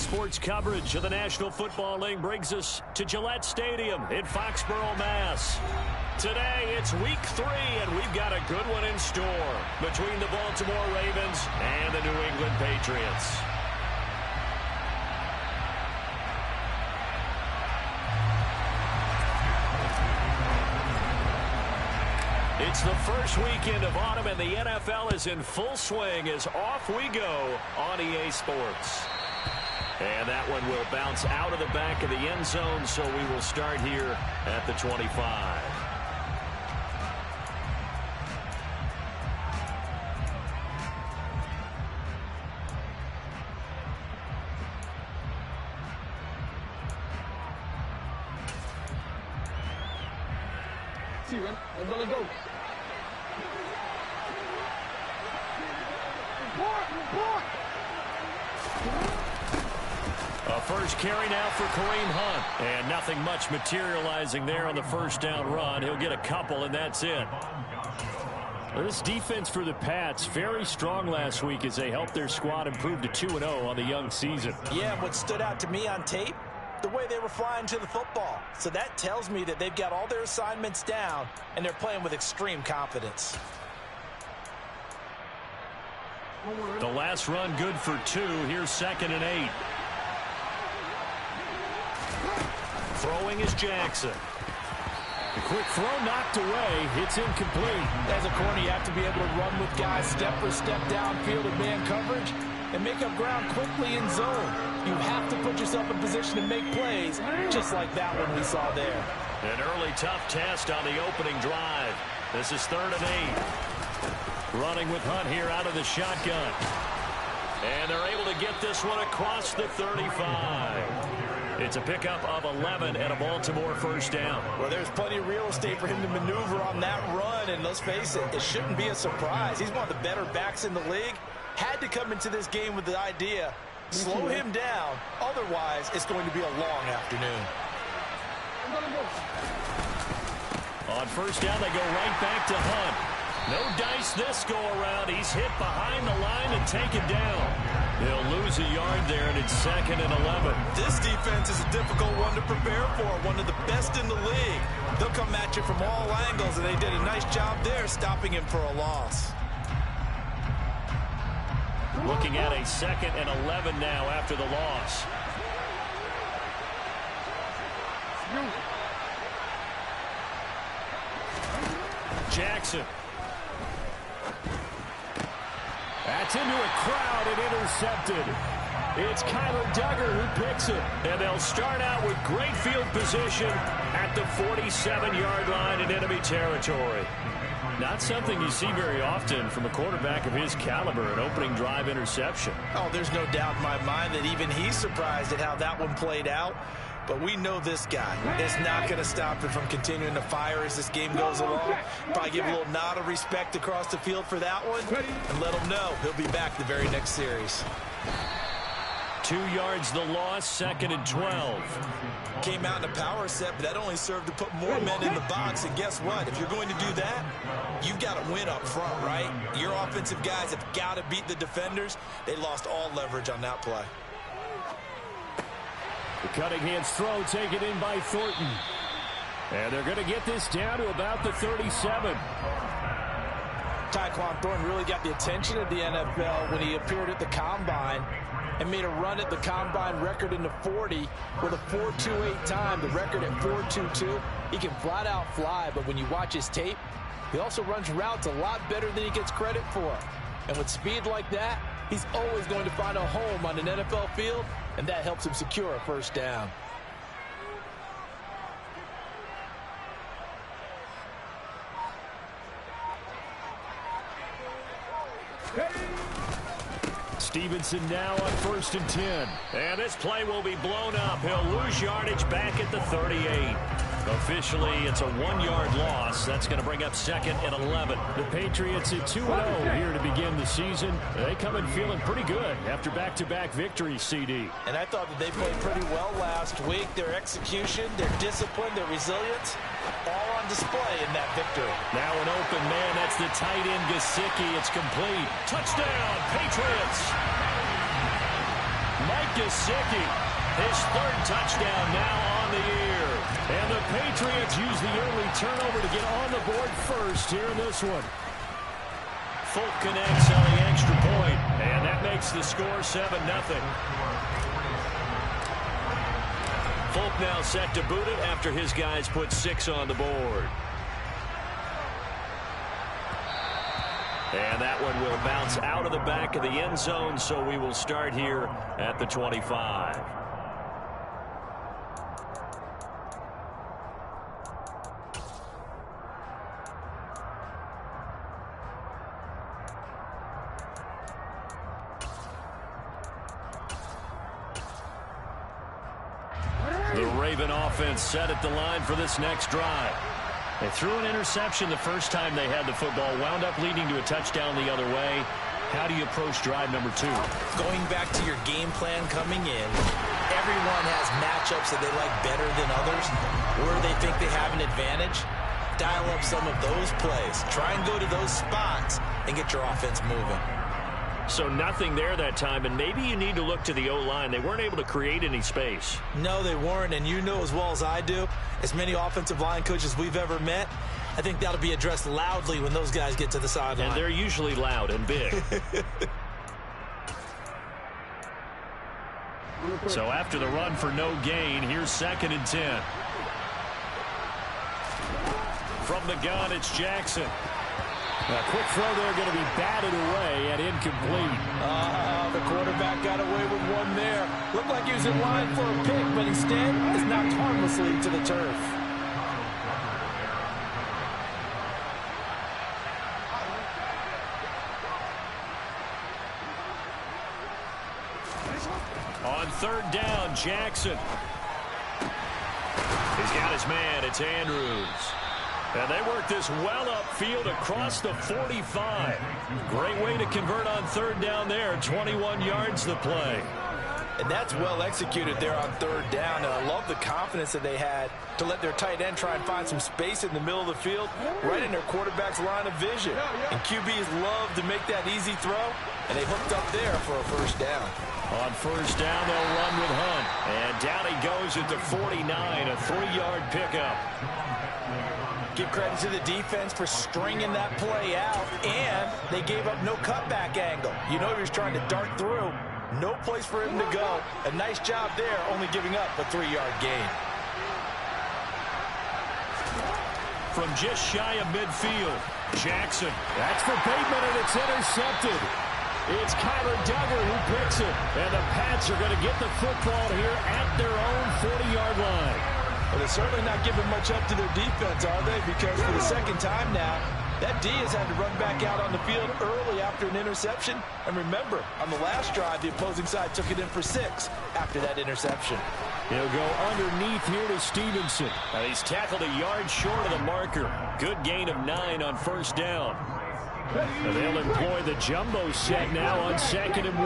Sports coverage of the National Football League brings us to Gillette Stadium in Foxborough, Mass. Today, it's week 3, and we've got a good one in store between the Baltimore Ravens and the New England Patriots. It's the first weekend of autumn, and the NFL is in full swing as off we go on EA Sports. And that one will bounce out of the back of the end zone, so we will start here at the 25. See, man, I'm gonna go. A first carry now for Kareem Hunt. And nothing much materializing there on the first down run. He'll get a couple, and that's it. Well, this defense for the Pats, very strong last week as they helped their squad improve to 2-0 on the young season. Yeah, what stood out to me on tape, the way they were flying to the football. So that tells me that they've got all their assignments down, and they're playing with extreme confidence. The last run good for 2. Here's 2nd and 8. Throwing is Jackson. The quick throw knocked away. It's incomplete. As a corner, you have to be able to run with guys step for step downfield in man coverage and make up ground quickly in zone. You have to put yourself in position to make plays, just like that one we saw there. An early tough test on the opening drive. This is 3rd and 8. Running with Hunt here out of the shotgun. And they're able to get this one across the 35. It's a pickup of 11 and a Baltimore first down. Well, there's plenty of real estate for him to maneuver on that run, and let's face it, it shouldn't be a surprise. He's one of the better backs in the league. Had to come into this game with the idea, slow him down, otherwise it's going to be a long afternoon. On first down, they go right back to Hunt. No dice this go around. He's hit behind the line and taken down. They'll lose a yard there, and it's 2nd and 11. This defense is a difficult one to prepare for, one of the best in the league. They'll come at you from all angles, and they did a nice job there stopping him for a loss. Looking at a 2nd and 11 now after the loss. Jackson. That's into a crowd and intercepted. It's Kyler Duggar who picks it. And they'll start out with great field position at the 47-yard line in enemy territory. Not something you see very often from a quarterback of his caliber, an opening drive interception. Oh, there's no doubt in my mind that even he's surprised at how that one played out. But we know this guy is not going to stop him from continuing to fire as this game goes along. Probably give a little nod of respect across the field for that one and let him know he'll be back the very next series. 2 yards the loss, 2nd and 12. Came out in a power set, but that only served to put more men in the box. And guess what? If you're going to do that, you've got to win up front, right? Your offensive guys have got to beat the defenders. They lost all leverage on that play. The Cunningham's throw taken in by Thornton. And they're going to get this down to about the 37. Tyquan Thornton really got the attention of the NFL when he appeared at the Combine and made a run at the Combine record in the 40 with a 4.28 time, the record at 4.22. He can flat out fly, but when you watch his tape, he also runs routes a lot better than he gets credit for. And with speed like that, he's always going to find a home on an NFL field, and that helps him secure a first down. Stevenson now on 1st and 10. And this play will be blown up. He'll lose yardage back at the 38. Officially, it's a 1-yard loss. That's going to bring up 2nd and 11. The Patriots at 2-0 here to begin the season. They come in feeling pretty good after back-to-back victories, CD. And I thought that they played pretty well last week. Their execution, their discipline, their resilience, all on display in that victory. Now an open man. That's the tight end, Gesicki. It's complete. Touchdown, Patriots! Mike Gesicki, his third touchdown now on the year. And the Patriots use the early turnover to get on the board first here in this one. Folk connects on the extra point, and that makes the score 7-0. Folk now set to boot it after his guys put 6 on the board. And that one will bounce out of the back of the end zone, so we will start here at the 25. The Raven offense set at the line for this next drive. They threw an interception the first time they had the football, wound up leading to a touchdown the other way. How do you approach drive number 2? Going back to your game plan coming in, everyone has matchups that they like better than others, where they think they have an advantage. Dial up some of those plays. Try and go to those spots and get your offense moving. So nothing there that time, and maybe you need to look to the O-line. They weren't able to create any space. No, they weren't, and you know as well as I do, as many offensive line coaches we've ever met, I think that'll be addressed loudly when those guys get to the sideline. And they're usually loud and big. So after the run for no gain, here's 2nd and 10. From the gun, it's Jackson. A quick throw there going to be batted away and incomplete. The quarterback got away with one there. Looked like he was in line for a pick, but instead is knocked harmlessly to the turf. On 3rd down, Jackson. He's got his man. It's Andrews. And they work this well upfield across the 45. Great way to convert on 3rd down there. 21 yards the play. And that's well executed there on 3rd down. And I love the confidence that they had to let their tight end try and find some space in the middle of the field, right in their quarterback's line of vision. And QBs love to make that easy throw, and they hooked up there for a 1st down. On 1st down, they'll run with Hunt. And down he goes at the 49, a 3-yard pickup. Give credit to the defense for stringing that play out, and they gave up no cutback angle. You know he was trying to dart through. No place for him to go. A nice job there, only giving up a 3-yard gain. From just shy of midfield, Jackson. That's for Bateman, and it's intercepted. It's Kyler Duggar who picks it. And the Pats are going to get the football here at their own 40-yard line. Well, they're certainly not giving much up to their defense, are they? Because for the 2nd time now, that D has had to run back out on the field early after an interception. And remember, on the last drive, the opposing side took it in for 6 after that interception. He'll go underneath here to Stevenson. And he's tackled a yard short of the marker. Good gain of 9 on 1st down. And they'll employ the jumbo set now on 2nd and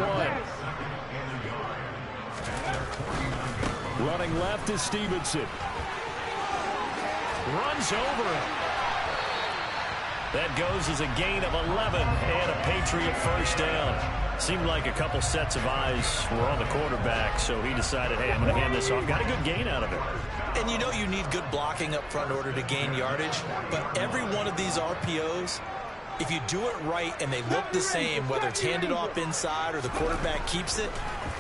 1. Running left is Stevenson. Runs over him. That goes as a gain of 11 and a Patriot 1st down. Seemed like a couple sets of eyes were on the quarterback, so he decided, hey, I'm going to hand this off. Got a good gain out of it. And you know you need good blocking up front in order to gain yardage, but every one of these RPOs, if you do it right and they look the same, whether it's handed off inside or the quarterback keeps it,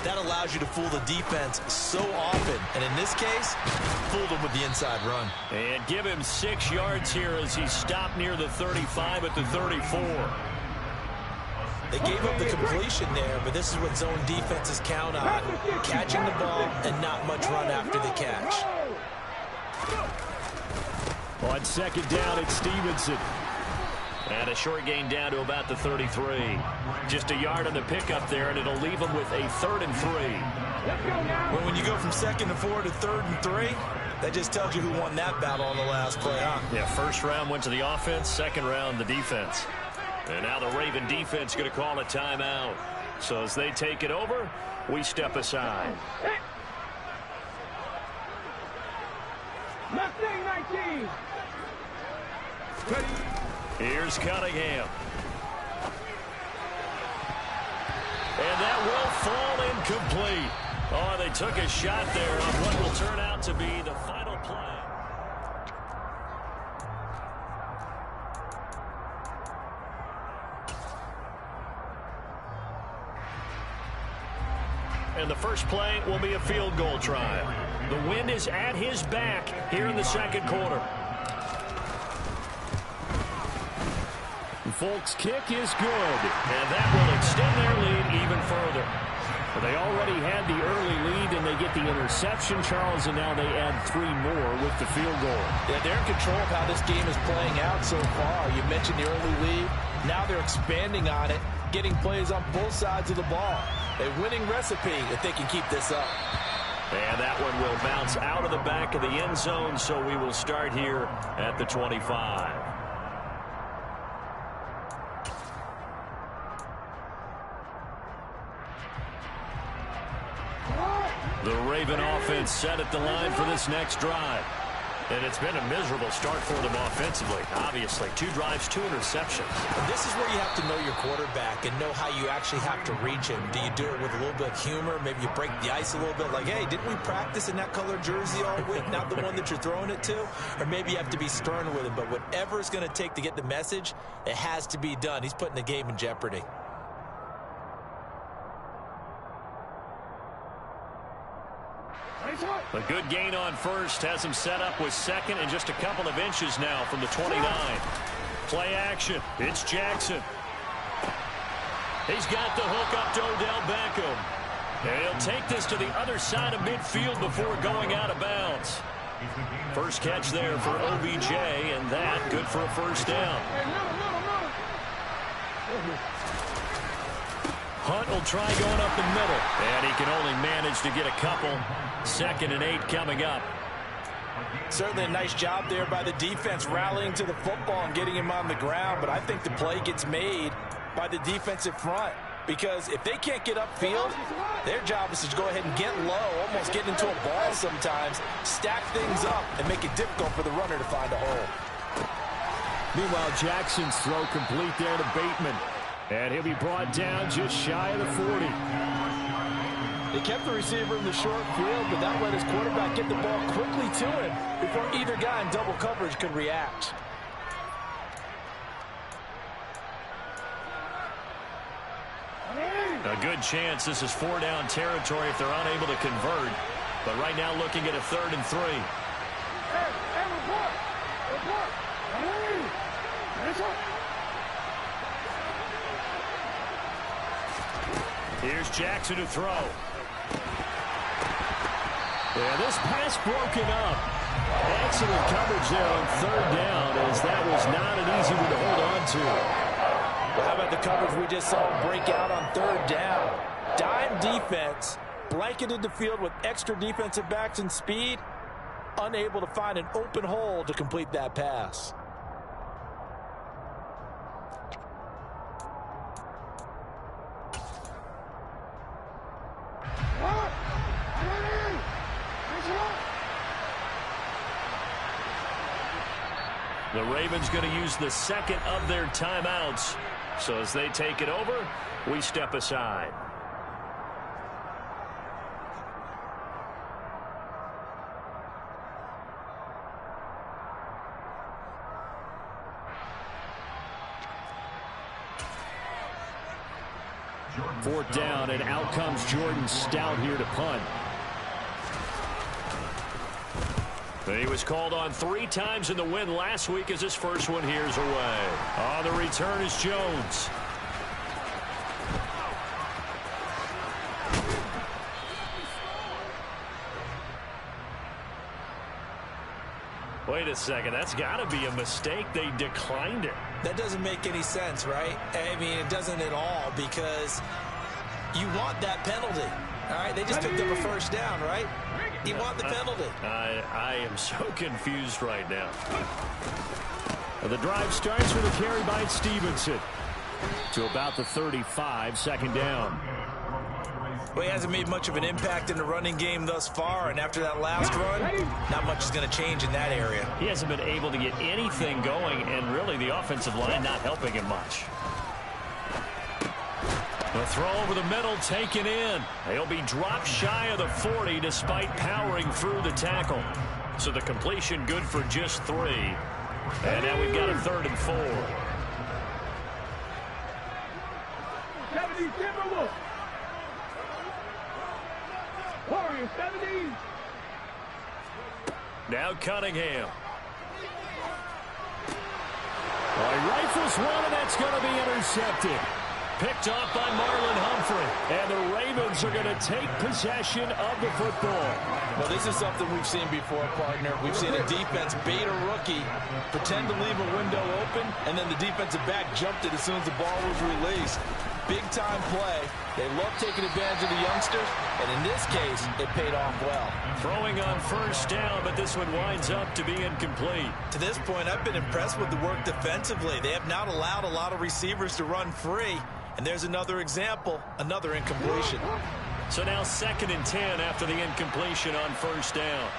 that allows you to fool the defense so often. And in this case, fooled them with the inside run. And give him 6 yards here as he stopped near the 35 at the 34. They gave up the completion there, but this is what zone defenses count on. Catching the ball and not much run after the catch. On 2nd down, it's Stevenson. And a short gain down to about the 33. Just a yard on the pickup there, and it'll leave them with a 3rd and 3. Well, when you go from 2nd and 4 to 3rd and 3, that just tells you who won that battle on the last play, huh? Yeah, 1st round went to the offense, 2nd round the defense. And now the Raven defense going to call a timeout. So as they take it over, we step aside. Mustang 19. Here's Cunningham. And that will fall incomplete. Oh, they took a shot there on what will turn out to be the final play. And the first play will be a field goal try. The wind is at his back here in the second quarter. Folks' kick is good. And that will extend their lead even further. Well, they already had the early lead, and they get the interception, Charles, and now they add 3 more with the field goal. Yeah, they're in control of how this game is playing out so far. You mentioned the early lead. Now they're expanding on it, getting plays on both sides of the ball. A winning recipe if they can keep this up. And that one will bounce out of the back of the end zone, so we will start here at the 25. The Raven offense set at the line for this next drive. And it's been a miserable start for them offensively. Obviously, 2 drives, 2 interceptions. And this is where you have to know your quarterback and know how you actually have to reach him. Do you do it with a little bit of humor? Maybe you break the ice a little bit like, hey, didn't we practice in that color jersey all week? Not the one that you're throwing it to? Or maybe you have to be stern with him. But whatever it's going to take to get the message, it has to be done. He's putting the game in jeopardy. A good gain on first has him set up with second and just a couple of inches now from the 29. Play action. It's Jackson. He's got the hook up to Odell Beckham. And he'll take this to the other side of midfield before going out of bounds. First catch there for OBJ, and that good for a first down. Hunt will try going up the middle, and he can only manage to get a couple. 2nd and 8 coming up. Certainly a nice job there by the defense rallying to the football and getting him on the ground, but I think the play gets made by the defensive front because if they can't get upfield, their job is to go ahead and get low, almost get into a ball sometimes, stack things up, and make it difficult for the runner to find a hole. Meanwhile, Jackson's throw complete there to Bateman. And he'll be brought down just shy of the 40. They kept the receiver in the short field, but that let his quarterback get the ball quickly to him before either guy in double coverage could react. A good chance this is 4-down territory if they're unable to convert. But right now looking at a 3rd and 3. Here's Jackson to throw. Yeah, this pass broken up. Excellent coverage there on 3rd down, as that was not an easy one to hold on to. Well, how about the coverage we just saw break out on 3rd down? Dime defense, blanketed the field with extra defensive backs and speed, unable to find an open hole to complete that pass. The Ravens going to use the 2nd of their timeouts. So as they take it over, we step aside. Fourth down, and out comes Jordan Stout here to punt. He was called on 3 times in the win last week as his first one here's away. On the return is Jones. Wait a second, that's got to be a mistake. They declined it. That doesn't make any sense, right? I mean, it doesn't at all because you want that penalty. All right, they just picked up a first down, right? You want the penalty. I am so confused right now. The drive starts with a carry by Stevenson to about the 35, 2nd down. Well, he hasn't made much of an impact in the running game thus far, and after that last run, not much is going to change in that area. He hasn't been able to get anything going, and really the offensive line not helping him much. The throw over the middle taken in. He'll be dropped shy of the 40 despite powering through the tackle. So the completion good for just 3. And now we've got a 3rd and 4. 70, Timberwolves. Warriors, 70. Now Cunningham. Well, he rifles one, and that's going to be intercepted. Picked off by Marlon Humphrey. And the Ravens are going to take possession of the football. Well, this is something we've seen before, partner. We've seen a defense bait a rookie, pretend to leave a window open, and then the defensive back jumped it as soon as the ball was released. Big-time play. They love taking advantage of the youngsters, and in this case, it paid off well. Throwing on 1st down, but this one winds up to be incomplete. To this point, I've been impressed with the work defensively. They have not allowed a lot of receivers to run free. And there's another example, another incompletion. So now 2nd and 10 after the incompletion on 1st down.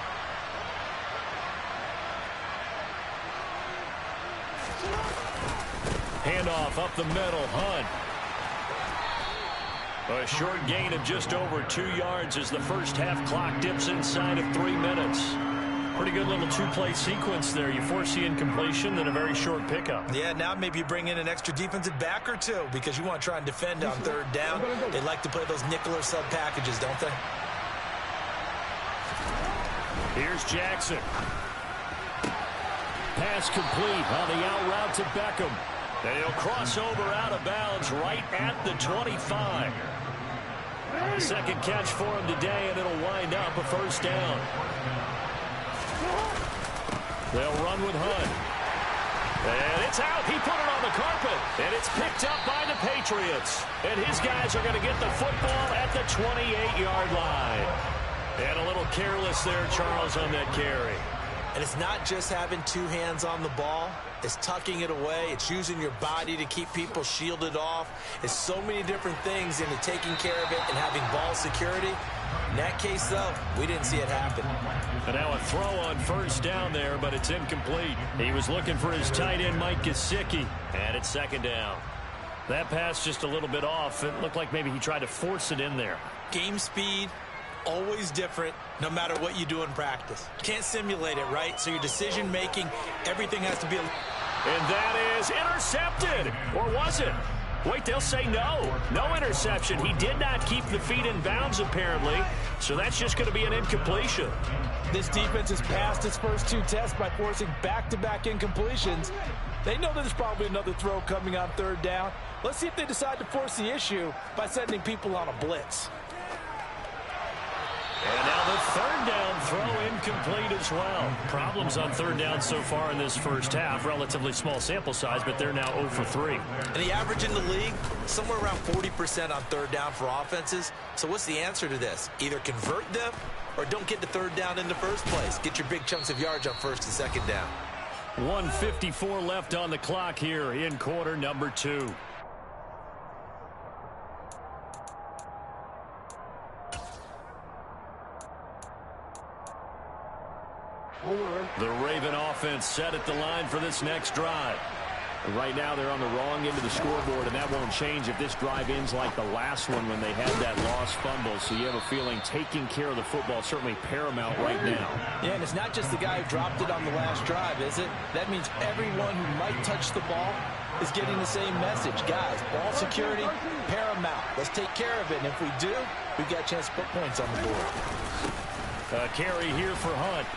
Handoff up the middle, Hunt. A short gain of just over 2 yards as the first half clock dips inside of 3 minutes. Pretty good little 2-play sequence there. You force the incompletion, then a very short pickup. Yeah, now maybe you bring in an extra defensive back or 2 because you want to try and defend on 3rd down. They like to play those nickel or sub packages, don't they? Here's Jackson. Pass complete on the out route to Beckham. And he'll cross over out of bounds right at the 25. Second catch for him today, and it'll wind up a 1st down. They'll run with Hunt. And it's out. He put it on the carpet. And it's picked up by the Patriots. And his guys are going to get the football at the 28-yard line. And a little careless there, Charles, on that carry. And it's not just having 2 hands on the ball. It's tucking it away. It's using your body to keep people shielded off. It's so many different things into taking care of it and having ball security. In that case, though, we didn't see it happen. And now a throw on 1st down there, but it's incomplete. He was looking for his tight end, Mike Gesicki, and it's 2nd down. That pass just a little bit off. It looked like maybe he tried to force it in there. Game speed, always different, no matter what you do in practice. You can't simulate it, right? So your decision-making, everything has to be... And that is intercepted. Or was it? Wait, they'll say no. No interception. He did not keep the feet in bounds, apparently. So that's just going to be an incompletion. This defense has passed its first 2 tests by forcing back-to-back incompletions. They know there's probably another throw coming on 3rd down. Let's see if they decide to force the issue by sending people on a blitz. And now the 3rd down throw incomplete as well. Problems on 3rd down so far in this first half. Relatively small sample size, but they're now 0 for 3. And the average in the league, somewhere around 40% on 3rd down for offenses. So what's the answer to this? Either convert them or don't get to 3rd down in the first place. Get your big chunks of yards on 1st and 2nd down. 1:54 left on the clock here in quarter number 2. The Raven offense set at the line for this next drive. Right now they're on the wrong end of the scoreboard, and that won't change if this drive ends like the last one when they had that lost fumble. So you have a feeling taking care of the football is certainly paramount right now. Yeah, and it's not just the guy who dropped it on the last drive, is it? That means everyone who might touch the ball is getting the same message. Guys, ball security, paramount. Let's take care of it, and if we do, we've got a chance to put points on the board. A carry here for Hunt.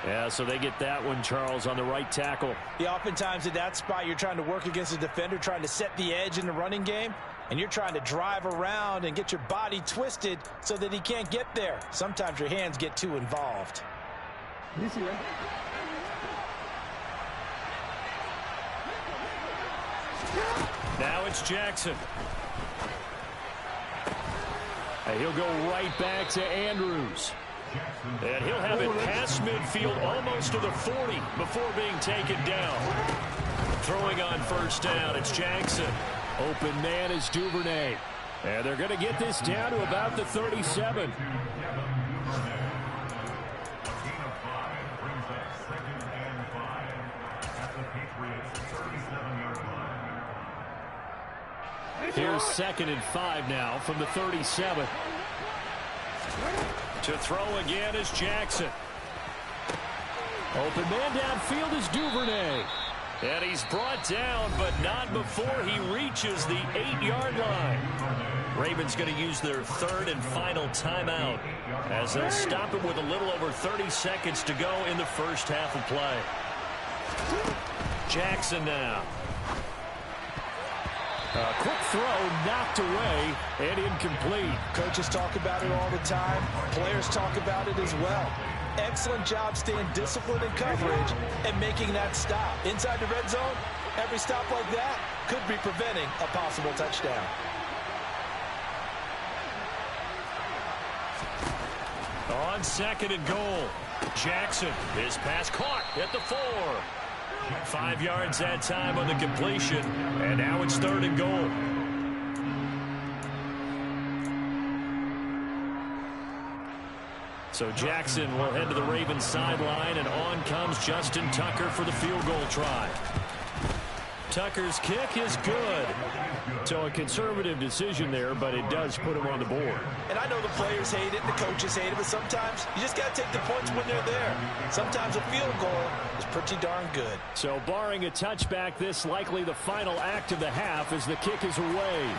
Yeah, so they get that one, Charles, on the right tackle. Yeah, oftentimes at that spot, you're trying to work against a defender, trying to set the edge in the running game, and you're trying to drive around and get your body twisted so that he can't get there. Sometimes your hands get too involved. Now it's Jackson. And he'll go right back to Andrews. And he'll have it past midfield almost to the 40 before being taken down. Throwing on 1st down, it's Jackson. Open man is Duvernay. And they're going to get this down to about the 37. Here's 2nd and 5 now from the 37. To throw again is Jackson. Open man downfield is Duvernay. And he's brought down, but not before he reaches the 8-yard line. Ravens going to use their 3rd and final timeout as they'll stop it with a little over 30 seconds to go in the first half of play. Jackson now. A quick throw knocked away and incomplete. Coaches talk about it all the time. Players talk about it as well. Excellent job staying disciplined in coverage and making that stop. Inside the red zone, every stop like that could be preventing a possible touchdown. On 2nd and goal, Jackson. His pass caught at the 4. 5 yards that time on the completion, and now it's 3rd and goal. So Jackson will head to the Ravens sideline, and on comes Justin Tucker for the field goal try. Tucker's kick is good. So a conservative decision there, but it does put him on the board. And I know the players hate it, the coaches hate it, but sometimes you just got to take the points when they're there. Sometimes a field goal is pretty darn good. So barring a touchback, this likely the final act of the half as the kick is away.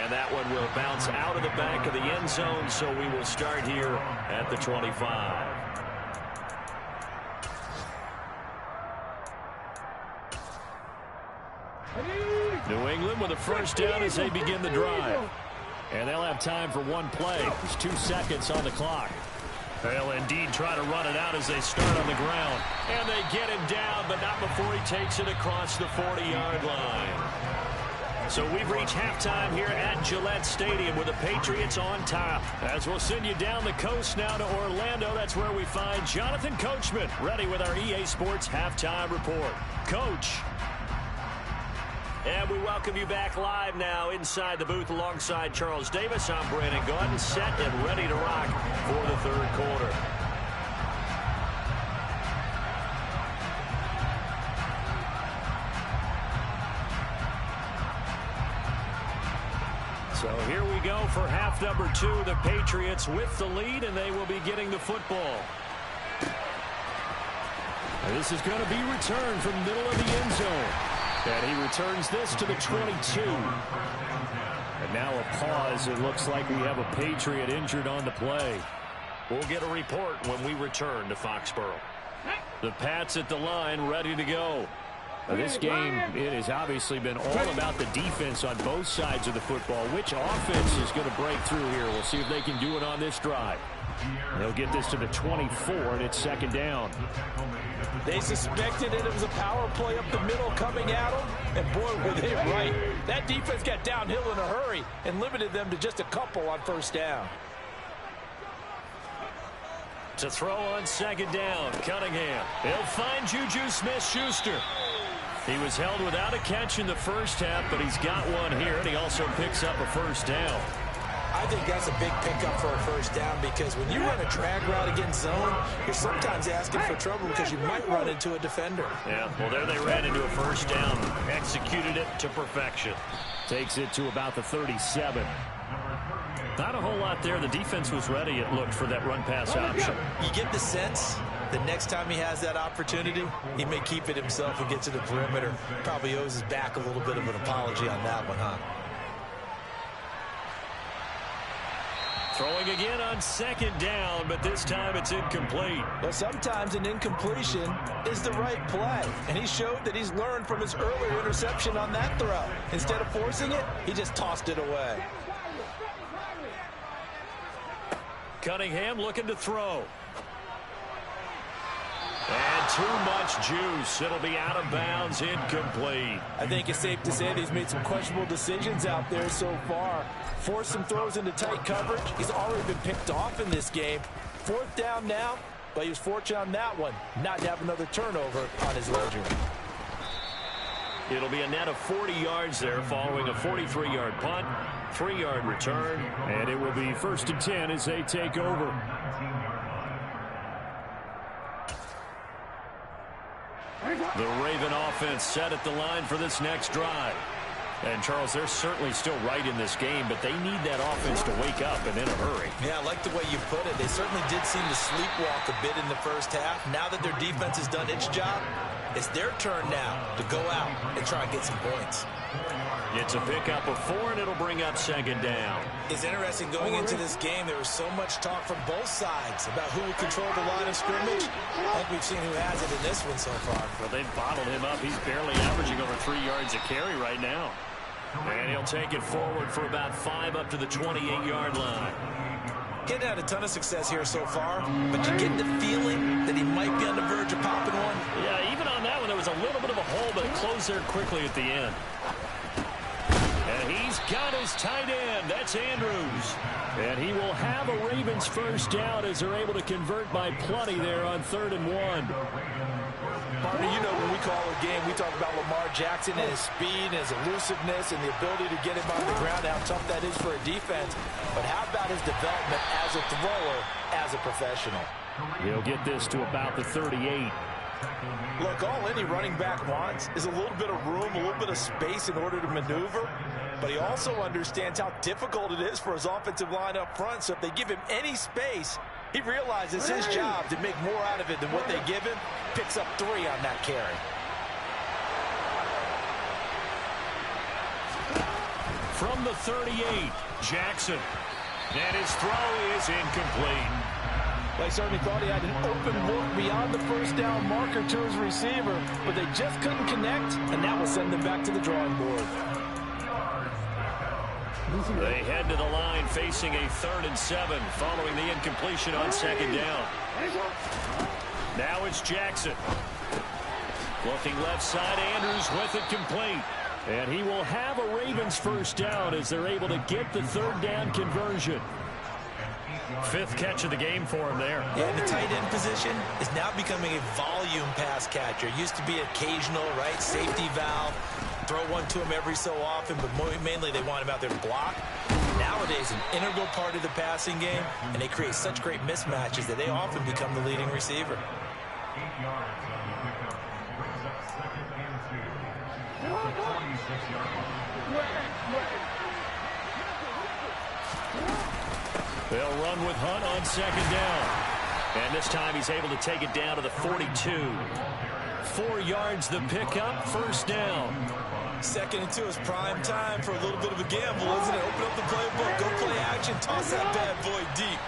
And that one will bounce out of the back of the end zone, so we will start here at the 25. New England with a first down as they begin the drive. And they'll have time for one play. There's 2 seconds on the clock. They'll indeed try to run it out as they start on the ground. And they get him down, but not before he takes it across the 40-yard line. So we've reached halftime here at Gillette Stadium with the Patriots on top. As we'll send you down the coast now to Orlando, that's where we find Jonathan Coachman ready with our EA Sports halftime report. Coach. And we welcome you back live now inside the booth alongside Charles Davis. I'm Brandon Gaudin, set and ready to rock for the 3rd quarter. So here we go for half number 2. The Patriots with the lead, and they will be getting the football. And this is going to be returned from the middle of the end zone. And he returns this to the 22. And now a pause. It looks like we have a Patriot injured on the play. We'll get a report when we return to Foxborough. The Pats at the line, ready to go. Now this game, it has obviously been all about the defense on both sides of the football. Which offense is going to break through here? We'll see if they can do it on this drive. They'll get this to the 24, and it's 2nd down. They suspected it was a power play up the middle coming at them, and boy, were they right. That defense got downhill in a hurry and limited them to just a couple on 1st down. To throw on 2nd down, Cunningham. He'll find Juju Smith-Schuster. He was held without a catch in the first half, but he's got one here, and he also picks up a 1st down. I think that's a big pickup for a 1st down because when you run a drag route against zone, you're sometimes asking for trouble because you might run into a defender. Yeah, well, there they ran into a 1st down, executed it to perfection. Takes it to about the 37. Not a whole lot there. The defense was ready, it looked, for that run-pass option. You get the sense the next time he has that opportunity, he may keep it himself and get to the perimeter. Probably owes his back a little bit of an apology on that one, huh? Throwing again on 2nd down, but this time it's incomplete. Well, sometimes an incompletion is the right play, and he showed that he's learned from his earlier interception on that throw. Instead of forcing it, he just tossed it away. Cunningham looking to throw. And too much juice. It'll be out of bounds, incomplete. I think it's safe to say that he's made some questionable decisions out there so far. Forced some throws into tight coverage. He's already been picked off in this game. 4th down now, but he was fortunate on that one not to have another turnover on his ledger. It'll be a net of 40 yards there following a 43-yard punt, 3-yard return, and it will be 1st and 10 as they take over. The Raven offense set at the line for this next drive. And, Charles, they're certainly still right in this game, but they need that offense to wake up and in a hurry. Yeah, I like the way you put it. They certainly did seem to sleepwalk a bit in the first half. Now that their defense has done its job, it's their turn now to go out and try and get some points. It's a pickup of 4, and it'll bring up second down. It's interesting going into this game. There was so much talk from both sides about who would control the line of scrimmage. I think we've seen who has it in this one so far. Well, they've bottled him up. He's barely averaging over 3 yards a carry right now. And he'll take it forward for about 5 up to the 28-yard line. Getting had a ton of success here so far, but you get the feeling that he might be on the verge of popping one. Yeah, even on that one, there was a little bit of a hole, but it closed there quickly at the end. And he's got his tight end. That's Andrews. And he will have a Ravens first down as they're able to convert by plenty there on 3rd and 1. Partner, you know when we call a game, we talk about Lamar Jackson and his speed and his elusiveness and the ability to get him on the ground, how tough that is for a defense. But how about his development as a thrower, as a professional? He'll get this to about the 38. Look, all any running back wants is a little bit of room, a little bit of space in order to maneuver. But he also understands how difficult it is for his offensive line up front. So if they give him any space, he realizes his job to make more out of it than what they give him. Picks up 3 on that carry. From the 38, Jackson. And his throw is incomplete. They certainly thought he had an open look beyond the first down marker to his receiver, but they just couldn't connect, and that will send them back to the drawing board. They head to the line facing a 3rd and 7 following the incompletion on 2nd down. Now it's Jackson. Looking left side, Andrews with it complete. And he will have a Ravens first down as they're able to get the 3rd down conversion. 5th catch of the game for him there. Yeah, the tight end position is now becoming a volume pass catcher. It used to be occasional, right? Safety valve. Throw one to him every so often, but mainly they want him out there to block. Nowadays, an integral part of the passing game, and they create such great mismatches that they often become the leading receiver. They'll run with Hunt on 2nd down. And this time he's able to take it down to the 42. 4 yards the pickup, first down. 2nd and 2 is prime time for a little bit of a gamble, isn't it? Open up the playbook, go play action, toss that bad boy deep.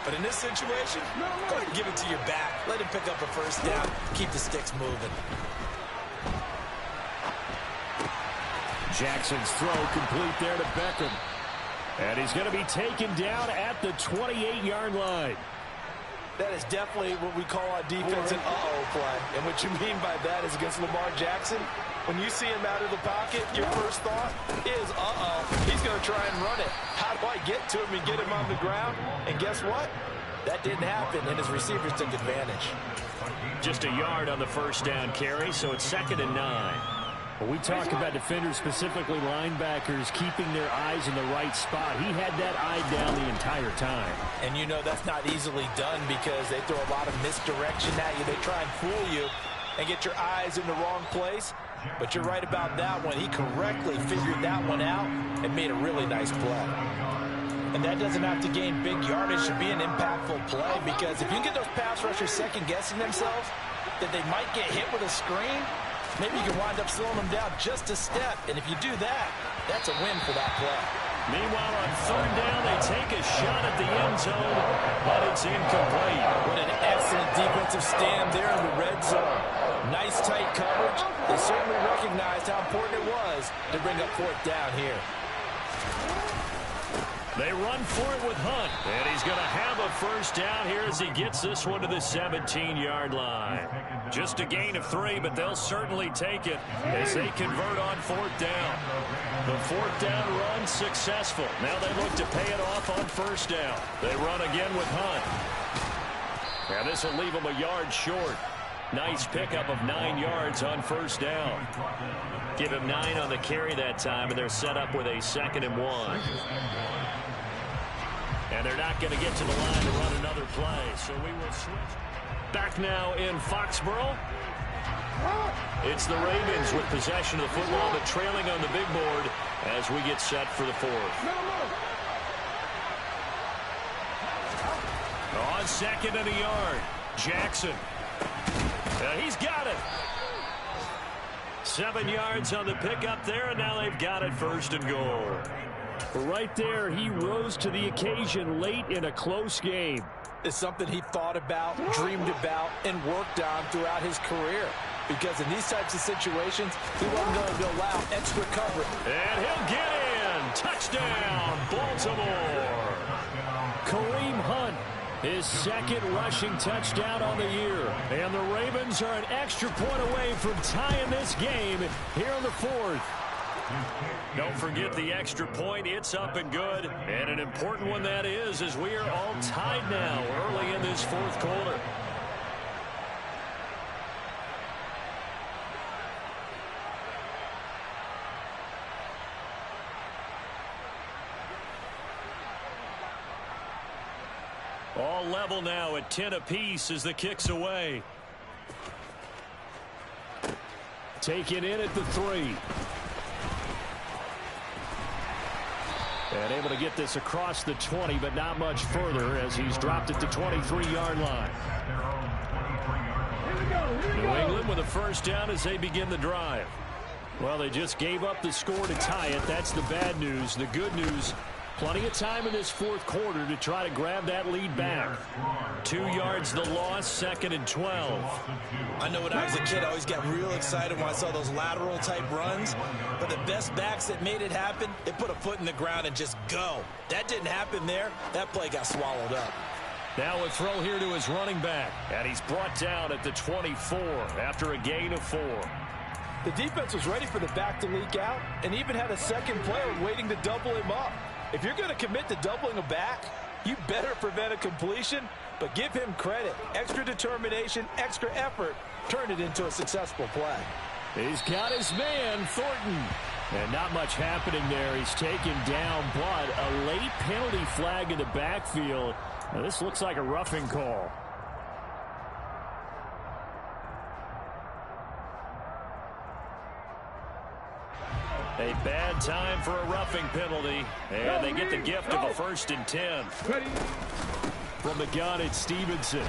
But in this situation, go ahead and give it to your back. Let him pick up a first down. Keep the sticks moving. Jackson's throw complete there to Beckham. And he's going to be taken down at the 28-yard line. That is definitely what we call on defense an uh-oh play. And what you mean by that is against Lamar Jackson, when you see him out of the pocket, your first thought is, uh-oh, he's going to try and run it. How do I get to him and get him on the ground? And guess what? That didn't happen, and his receivers took advantage. Just a yard on the first down carry, so it's 2nd and 9. When we talk about defenders, specifically linebackers, keeping their eyes in the right spot, he had that eye down the entire time. And you know that's not easily done because they throw a lot of misdirection at you. They try and fool you and get your eyes in the wrong place. But you're right about that one. He correctly figured that one out and made a really nice play. And that doesn't have to gain big yardage to be an impactful play, because if you can get those pass rushers second-guessing themselves that they might get hit with a screen, maybe you can wind up slowing them down just a step. And if you do that, that's a win for that play. Meanwhile, on 3rd down, they take a shot at the end zone, but it's incomplete. What an excellent defensive stand there in the red zone. Nice tight coverage. They certainly recognized how important it was to bring up 4th down here. They run for it with Hunt, and he's going to have a first down here as he gets this one to the 17-yard line. Just a gain of 3, but they'll certainly take it as they convert on 4th down. The 4th down run successful. Now they look to pay it off on 1st down. They run again with Hunt. Now this will leave them a yard short. Nice pickup of 9 yards on 1st down. Give him 9 on the carry that time, and they're set up with a 2nd and 1. And they're not going to get to the line to run another play, so we will switch. Back now in Foxborough. It's the Ravens with possession of the football, but trailing on the big board as we get set for the fourth. On second and a yard, Jackson. He's got it. 7 yards on the pickup there, and now they've got it first and goal. Right there, he rose to the occasion late in a close game. It's something he thought about, dreamed about, and worked on throughout his career. Because in these types of situations, he wasn't going to allow extra coverage. And he'll get in. Touchdown, Baltimore. Kareem Hunt, his second rushing touchdown on the year. And the Ravens are an extra point away from tying this game here in the fourth. Don't forget the extra point. It's up and good. And an important one that is, as we are all tied now early in this fourth quarter. All level now at 10 apiece as the kick's away. Taken in at the 3. And able to get this across the 20, but not much further as he's dropped it to 23-yard line. New England with a first down as they begin the drive. Well, they just gave up the score to tie it. That's the bad news. The good news, plenty of time in this fourth quarter to try to grab that lead back. 2 yards the loss, second and 12. I know when I was a kid, I always got real excited when I saw those lateral type runs. But the best backs that made it happen, they put a foot in the ground and just go. That didn't happen there. That play got swallowed up. Now a throw here to his running back. And he's brought down at the 24 after a gain of 4. The defense was ready for the back to leak out and even had a second player waiting to double him up. If you're going to commit to doubling a back, you better prevent a completion, but give him credit. Extra determination, extra effort, turned it into a successful play. He's got his man, Thornton. And not much happening there. He's taken down, but a late penalty flag in the backfield. Now, this looks like a roughing call. A bad time for a roughing penalty. And they get the gift of a first and 10. From the gun, it's Stevenson.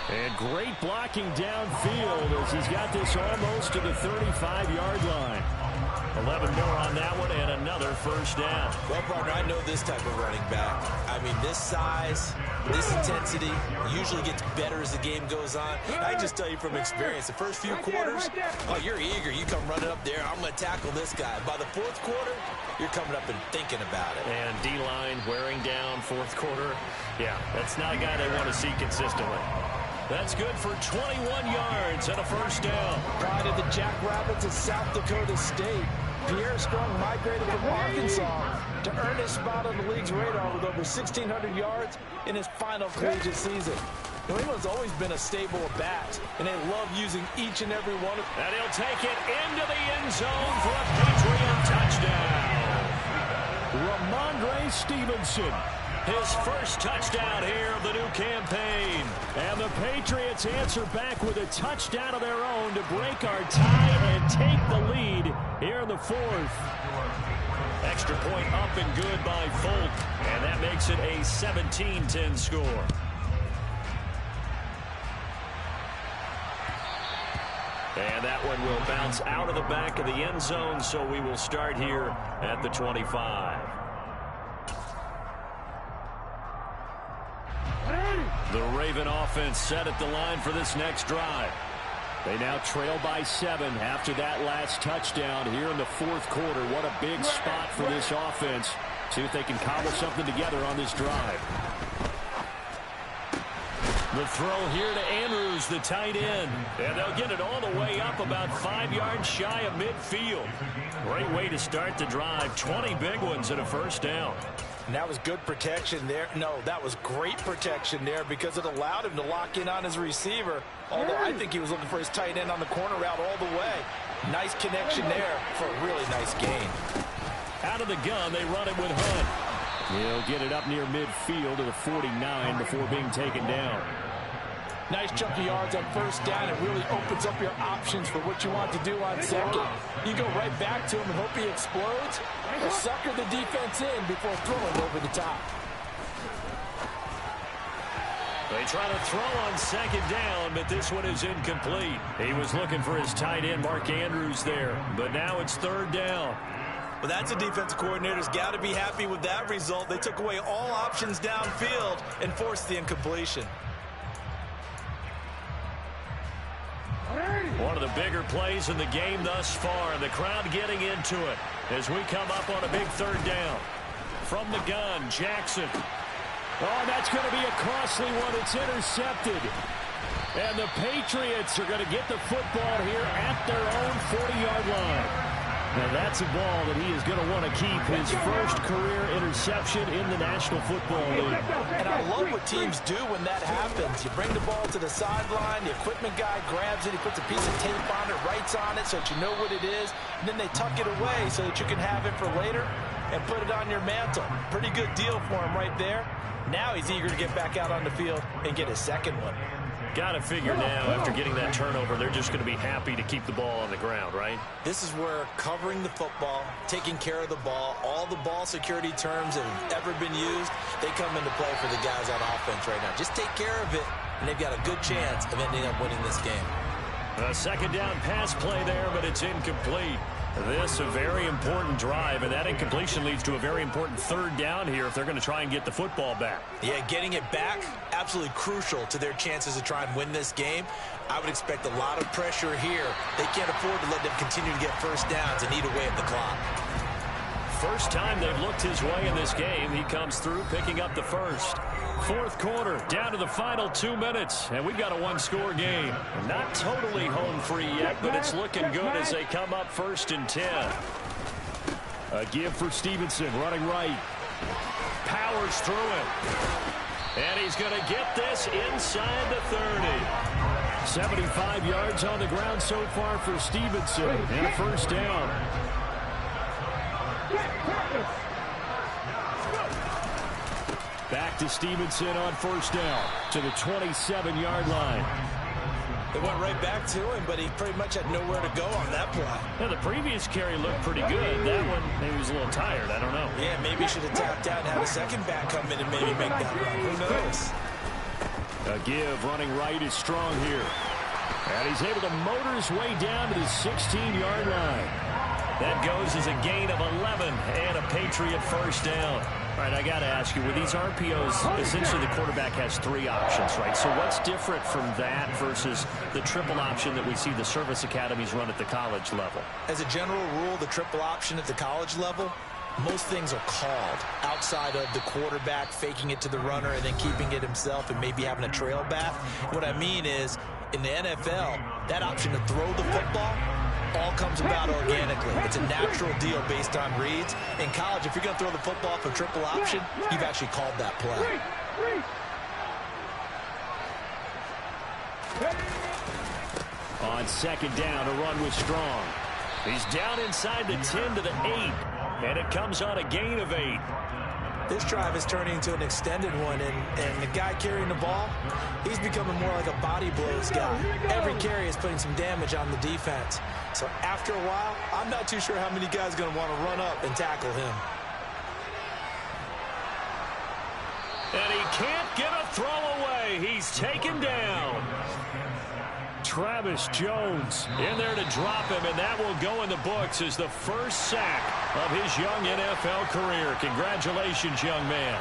And great blocking downfield as he's got this almost to the 35-yard line. 11 more on that one and another first down. Well, partner, I know this type of running back. I mean, this size, this intensity usually gets better as the game goes on. I can just tell you from experience, the first few quarters, oh, you're eager. You come running up there, I'm going to tackle this guy. By the fourth quarter, you're coming up and thinking about it. And D-line wearing down fourth quarter. Yeah, that's not a guy they want to see consistently. That's good for 21 yards and a first down. Pride of the Jackrabbits of South Dakota State. Pierre Strong migrated from Arkansas to earn his spot on the league's radar with over 1,600 yards in his final collegiate season. New England's always been a stable of bats, and they love using each and every one of them. And he'll take it into the end zone for a Patriot touchdown. Ramondre Stevenson. His first touchdown here of the new campaign. And the Patriots answer back with a touchdown of their own to break our tie and take the lead here in the fourth. Extra point up and good by Folk. And that makes it a 17-10 score. And that one will bounce out of the back of the end zone, so we will start here at the 25. The Raven offense set at the line for this next drive. They now trail by 7 after that last touchdown here in the fourth quarter. What a big spot for this offense. See if they can cobble something together on this drive. The throw here to Andrews, the tight end. And they'll get it all the way up about 5 yards shy of midfield. Great way to start the drive. 20 big ones and a first down. And that was good protection there. No, that was great protection there because it allowed him to lock in on his receiver. Although I think he was looking for his tight end on the corner route all the way. Nice connection there for a really nice gain. Out of the gun, they run it with Hunt. He'll get it up near midfield to the 49 before being taken down. Nice chunk of yards on first down. It really opens up your options for what you want to do on second. You go right back to him and hope he explodes, or sucker the defense in before throwing over the top. They try to throw on second down, but this one is incomplete. He was looking for his tight end, Mark Andrews, there, but now it's third down. Well, that's a defensive coordinator's got to be happy with that result. They took away all options downfield and forced the incompletion. One of the bigger plays in the game thus far. The crowd getting into it as we come up on a big third down. From the gun, Jackson. Oh, that's going to be a costly one. It's intercepted. And the Patriots are going to get the football here at their own 40-yard line. Now, that's a ball that he is going to want to keep, his first career interception in the National Football League. And I love what teams do when that happens. You bring the ball to the sideline, the equipment guy grabs it, he puts a piece of tape on it, writes on it so that you know what it is, and then they tuck it away so that you can have it for later and put it on your mantle. Pretty good deal for him right there. Now he's eager to get back out on the field and get his second one. Got to figure now, after getting that turnover, they're just going to be happy to keep the ball on the ground, right? This is where covering the football, taking care of the ball, all the ball security terms that have ever been used, they come into play for the guys on offense right now. Just take care of it, and they've got a good chance of ending up winning this game. A second down pass play there, but it's incomplete. This a very important drive, and that incompletion leads to a very important third down here if they're going to try and get the football back. Yeah, getting it back, absolutely crucial to their chances to try and win this game. I would expect a lot of pressure here. They can't afford to let them continue to get first downs and eat away at the clock. First time they've looked his way in this game. He comes through picking up the first. Fourth quarter, down to the final 2 minutes, and we've got a one-score game. Not totally home free yet, but it's looking good as they come up 1st and 10. A give for Stevenson, running right. Powers through it. And he's going to get this inside the 30. 75 yards on the ground so far for Stevenson, and a first down. Back to Stevenson on first down to the 27-yard line. They went right back to him, but he pretty much had nowhere to go on that play. Now, the previous carry looked pretty good. That one, maybe he was a little tired. I don't know. Yeah, maybe he should have tapped out and had a second back come in and maybe make that run. Who knows? A give running right is strong here. And he's able to motor his way down to the 16-yard line. That goes as a gain of 11 and a Patriot first down. All right, I got to ask you, with these RPOs, essentially the quarterback has 3 options, right? So what's different from that versus the triple option that we see the service academies run at the college level? As a general rule, the triple option at the college level, most things are called outside of the quarterback faking it to the runner and then keeping it himself and maybe having a trail back. What I mean is, in the NFL, that option to throw the football all comes about organically. It's a natural deal based on reads. In college, if you're going to throw the football for triple option, you've actually called that play. On second down, a run was strong. He's down inside the 10 to the 8, and it comes on a gain of 8. This drive is turning into an extended one, and the guy carrying the ball, he's becoming more like a body blows guy. Every carry is putting some damage on the defense. So after a while, I'm not too sure how many guys are going to want to run up and tackle him. And he can't get a throw away. He's taken down. Travis Jones in there to drop him, and that will go in the books as the first sack of his young NFL career. Congratulations, young man.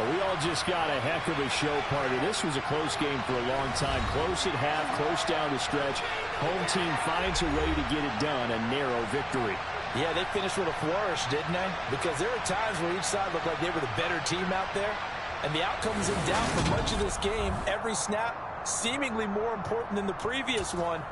We all just got a heck of a show party. This was a close game for a long time. Close at half, close down the stretch. Home team finds a way to get it done, a narrow victory. Yeah, they finished with a flourish, didn't they? Because there were times where each side looked like they were the better team out there. And the outcome's in doubt for much of this game. Every snap seemingly more important than the previous one.